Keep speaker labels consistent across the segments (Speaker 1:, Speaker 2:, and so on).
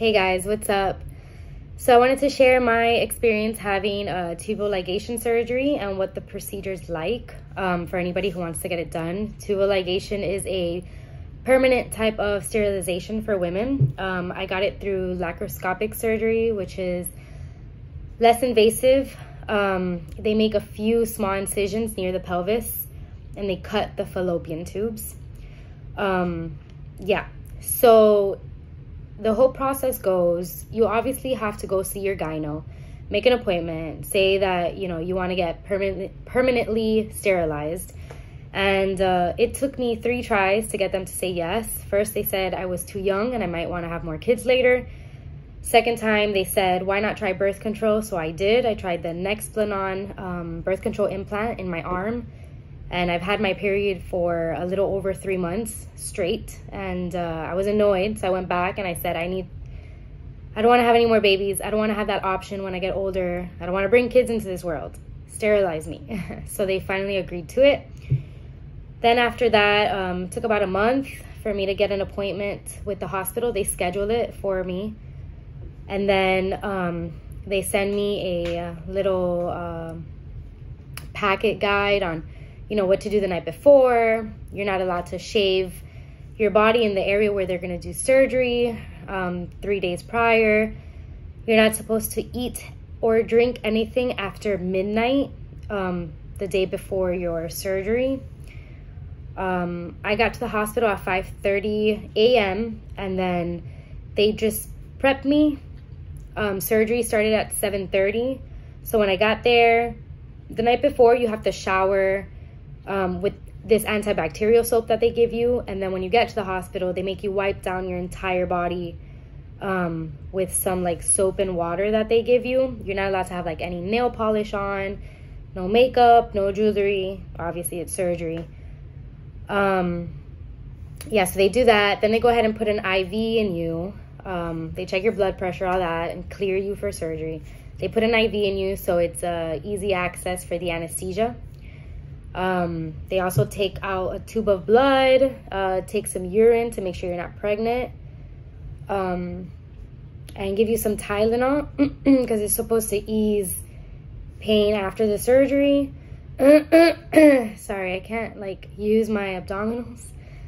Speaker 1: Hey guys, what's up? So I wanted to share my experience having a tubal ligation surgery and what the procedure's like for anybody who wants to get it done. Tubal ligation is a permanent type of sterilization for women. I got it through laparoscopic surgery, which is less invasive. They make a few small incisions near the pelvis and they cut the fallopian tubes. So the whole process goes, you obviously have to go see your gyno, make an appointment, say that, you know, you want to get permanently sterilized. And it took me 3 tries to get them to say yes. First, they said I was too young and I might want to have more kids later. Second time, they said, why not try birth control? So I did. I tried the Nexplanon birth control implant in my arm. And I've had my period for a little over 3 months straight. And I was annoyed. So I went back and I said, I don't want to have any more babies. I don't want to have that option when I get older. I don't want to bring kids into this world. Sterilize me. So they finally agreed to it. Then after that, it took about a month for me to get an appointment with the hospital. They scheduled it for me. And then they send me a little packet guide on, you know, what to do the night before. You're not allowed to shave your body in the area where they're going to do surgery 3 days prior. You're not supposed to eat or drink anything after midnight the day before your surgery. I got to the hospital at 5:30 a.m. and then they just prepped me. Surgery started at 7:30. So when I got there, the night before, you have to shower with this antibacterial soap that they give you. And then when you get to the hospital, they make you wipe down your entire body with some like soap and water that they give you. You're not allowed to have like any nail polish on, no makeup, no jewelry. Obviously, it's surgery. Yeah, so they do that. Then they go ahead and put an IV in you. They check your blood pressure, all that, and clear you for surgery. They put an IV in you, so it's easy access for the anesthesia. They also take out a tube of blood, take some urine to make sure you're not pregnant, and give you some Tylenol because it's supposed to ease pain after the surgery. Sorry, I can't like use my abdominals,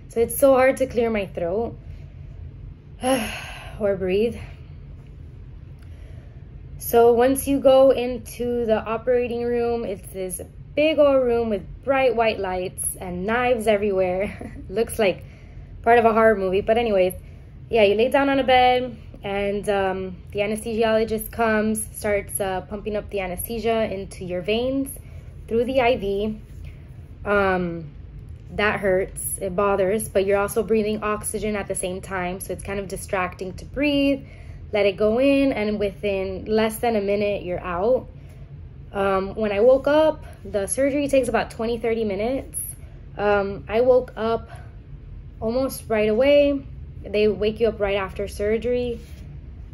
Speaker 1: so it's so hard to clear my throat or breathe. So once you go into the operating room, it's this big old room with bright white lights and knives everywhere. Looks like part of a horror movie, but anyways, yeah, you lay down on a bed and the anesthesiologist comes, starts pumping up the anesthesia into your veins through the IV. That hurts, it bothers, but you're also breathing oxygen at the same time, so it's kind of distracting to breathe. Let it go in, and within less than a minute, you're out. When I woke up, the surgery takes about 20-30 minutes. I woke up almost right away. They wake you up right after surgery.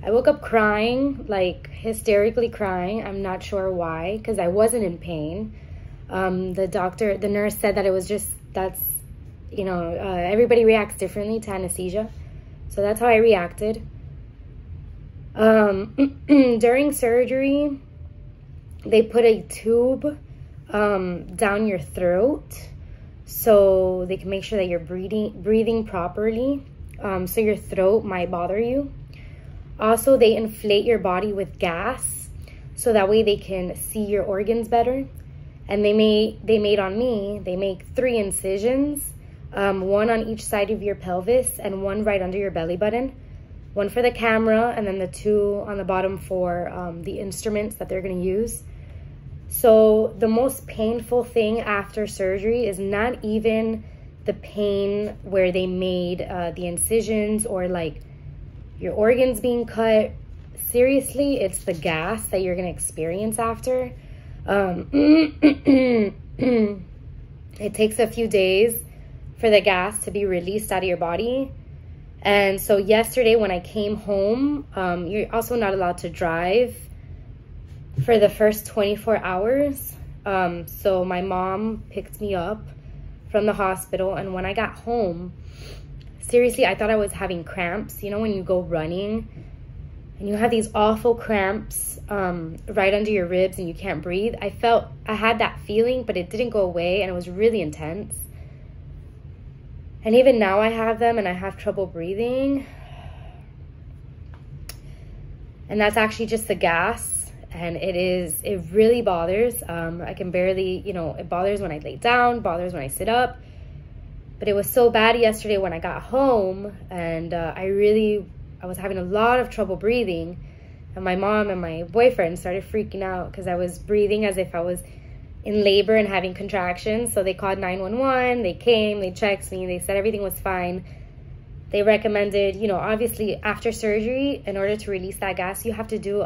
Speaker 1: I woke up crying, like hysterically crying. I'm not sure why, because I wasn't in pain. The nurse said that it was just, you know, everybody reacts differently to anesthesia. So that's how I reacted. During surgery, they put a tube down your throat so they can make sure that you're breathing properly. So your throat might bother you. Also, they inflate your body with gas so that way they can see your organs better. And they make 3 incisions, one on each side of your pelvis and one right under your belly button. One for the camera and then the 2 on the bottom for the instruments that they're going to use. So the most painful thing after surgery is not even the pain where they made the incisions or like your organs being cut. Seriously, it's the gas that you're going to experience after. It takes a few days for the gas to be released out of your body. And so yesterday when I came home, you're also not allowed to drive for the first 24 hours. So my mom picked me up from the hospital, and when I got home, seriously, I thought I was having cramps. You know, when you go running and you have these awful cramps right under your ribs and you can't breathe. I had that feeling, but it didn't go away, and it was really intense. And even now I have them and I have trouble breathing. And that's actually just the gas. And it really bothers. I can barely, it bothers when I lay down, bothers when I sit up. But it was so bad yesterday when I got home, and I was having a lot of trouble breathing. And my mom and my boyfriend started freaking out because I was breathing as if I was in labor and having contractions. So they called 911. They came, they checked me, they said everything was fine. They recommended, obviously after surgery, in order to release that gas, you have to do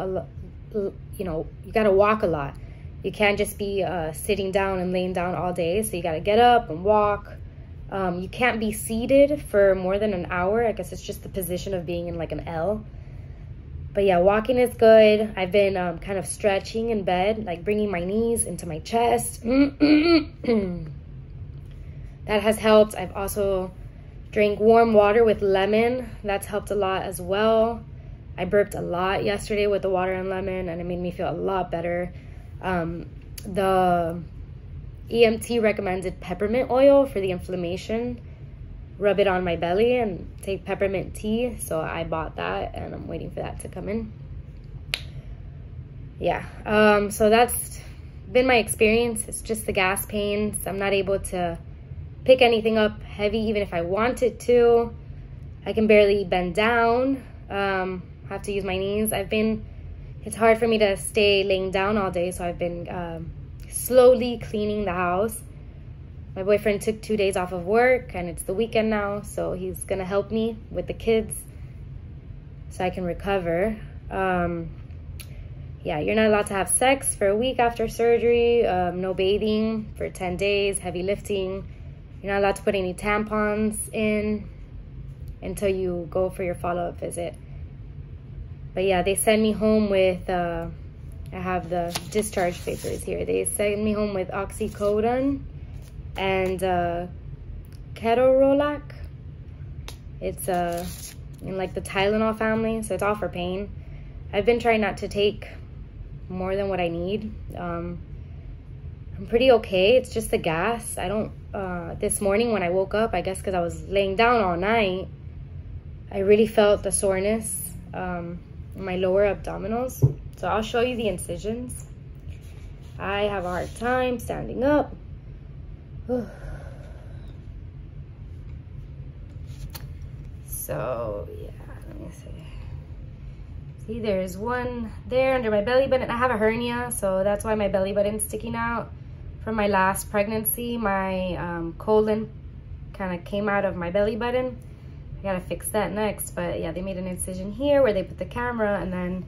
Speaker 1: you got to walk a lot. You can't just be sitting down and laying down all day. So you got to get up and walk. You can't be seated for more than an hour. I guess it's just the position of being in like an L. But yeah, walking is good. I've been kind of stretching in bed, like bringing my knees into my chest. That has helped. I've also drank warm water with lemon. That's helped a lot as well. I burped a lot yesterday with the water and lemon, and it made me feel a lot better. The EMT recommended peppermint oil for the inflammation. Rub it on my belly and take peppermint tea. So I bought that, and I'm waiting for that to come in. Yeah, so that's been my experience. It's just the gas pains. I'm not able to pick anything up heavy, even if I wanted to. I can barely bend down. Have to use my knees. It's hard for me to stay laying down all day, so I've been slowly cleaning the house. My boyfriend took 2 days off of work, and it's the weekend now, so he's gonna help me with the kids so I can recover. Yeah, you're not allowed to have sex for a week after surgery. No bathing for 10 days, heavy lifting. You're not allowed to put any tampons in until you go for your follow-up visit. But yeah, they send me home with, I have the discharge papers here. They send me home with oxycodone and ketorolac. It's in like the Tylenol family, so it's all for pain. I've been trying not to take more than what I need. I'm pretty okay. It's just the gas. I don't, this morning when I woke up, I guess because I was laying down all night, I really felt the soreness in my lower abdominals. So I'll show you the incisions. I have a hard time standing up. So yeah, let me see, there's one there under my belly button. I have a hernia, so that's why my belly button's sticking out. From my last pregnancy, my colon kind of came out of my belly button. I gotta fix that next. But yeah, they made an incision here where they put the camera, and then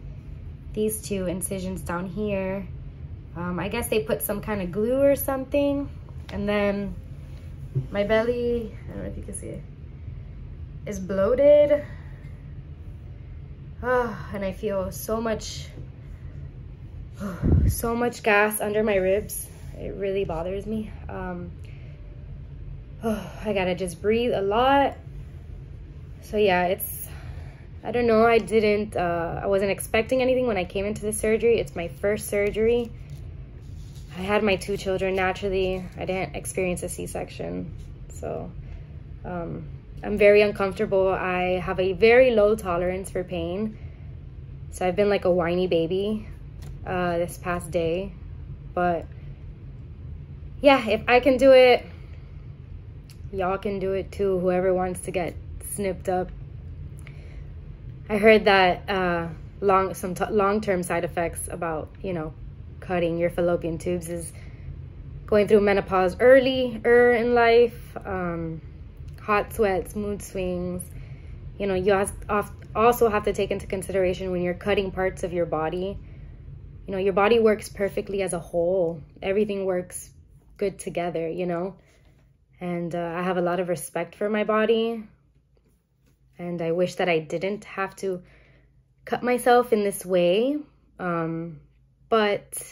Speaker 1: these 2 incisions down here. I guess they put some kind of glue or something. And then my belly, I don't know if you can see it, is bloated. And I feel so much gas under my ribs. It really bothers me. I gotta just breathe a lot. So yeah, I don't know, I wasn't expecting anything when I came into the surgery. It's my first surgery. I had my 2 children naturally. I didn't experience a C-section. So I'm very uncomfortable. I have a very low tolerance for pain. So I've been like a whiny baby this past day. But yeah, if I can do it, y'all can do it too, whoever wants to get snipped up. I heard that some long-term side effects about, cutting your fallopian tubes is going through menopause earlier in life, hot sweats, mood swings. You also have to take into consideration when you're cutting parts of your body. Your body works perfectly as a whole. Everything works good together, And I have a lot of respect for my body. And I wish that I didn't have to cut myself in this way. But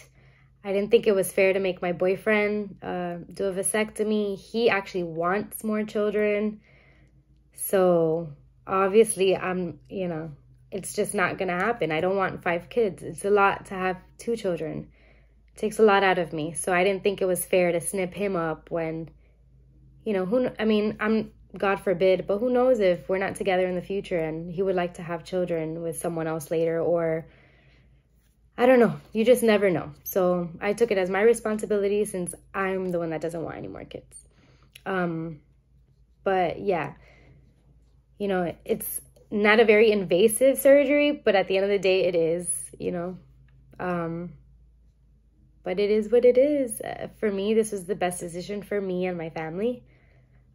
Speaker 1: I didn't think it was fair to make my boyfriend do a vasectomy. He actually wants more children. So obviously it's just not gonna happen. I don't want 5 kids. It's a lot to have 2 children. It takes a lot out of me. So I didn't think it was fair to snip him up when, you know, I'm, God forbid, but who knows if we're not together in the future and he would like to have children with someone else later, or I don't know. You just never know. So I took it as my responsibility since I'm the one that doesn't want any more kids. But yeah, you know, it's not a very invasive surgery, but at the end of the day, it is, you know. But it is what it is. For me, this was the best decision for me and my family.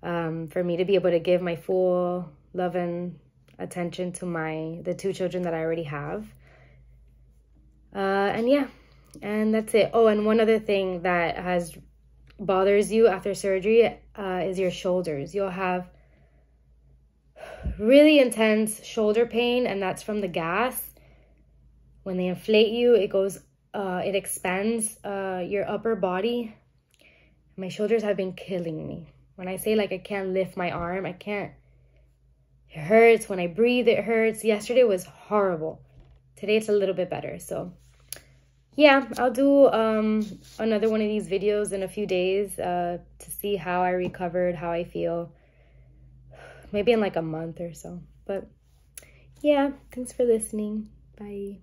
Speaker 1: For me to be able to give my full love and attention to the 2 children that I already have. And yeah, and that's it. Oh, and one other thing that bothers you after surgery is your shoulders. You'll have really intense shoulder pain, and that's from the gas. When they inflate you, it expands your upper body. My shoulders have been killing me. When I say like I can't lift my arm, I can't. It hurts. When I breathe, it hurts. Yesterday was horrible. Today it's a little bit better. So yeah, I'll do another one of these videos in a few days to see how I recovered, how I feel. Maybe in like a month or so. But yeah, thanks for listening. Bye.